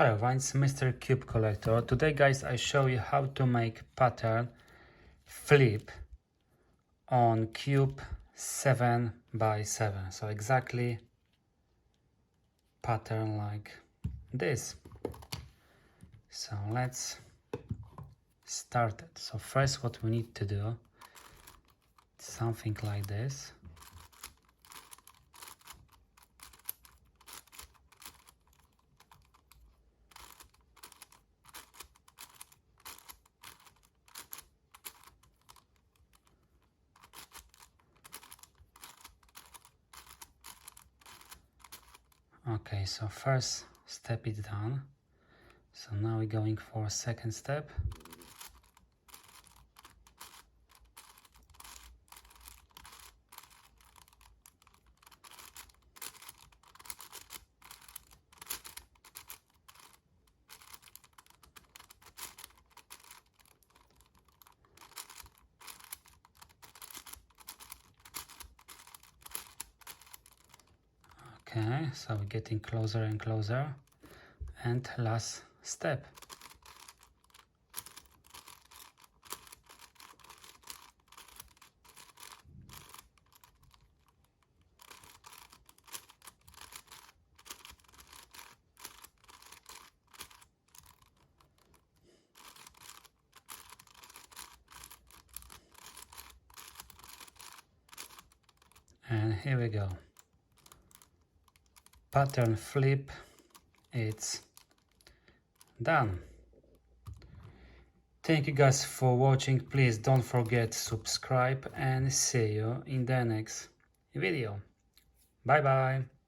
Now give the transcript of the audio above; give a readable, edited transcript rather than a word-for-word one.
Hello everyone, it's Mr. Cube Collector. Today guys I show you how to make pattern flip on cube 7 by 7. So exactly pattern like this. So let's start it. So first what we need to do, something like this. Okay, so first step is done. So now we're going for a second step. Okay, so we're getting closer and closer. And last step. And here we go. Pattern flip, it's done. Thank you guys for watching. Please don't forget to subscribe and see you in the next video. Bye bye.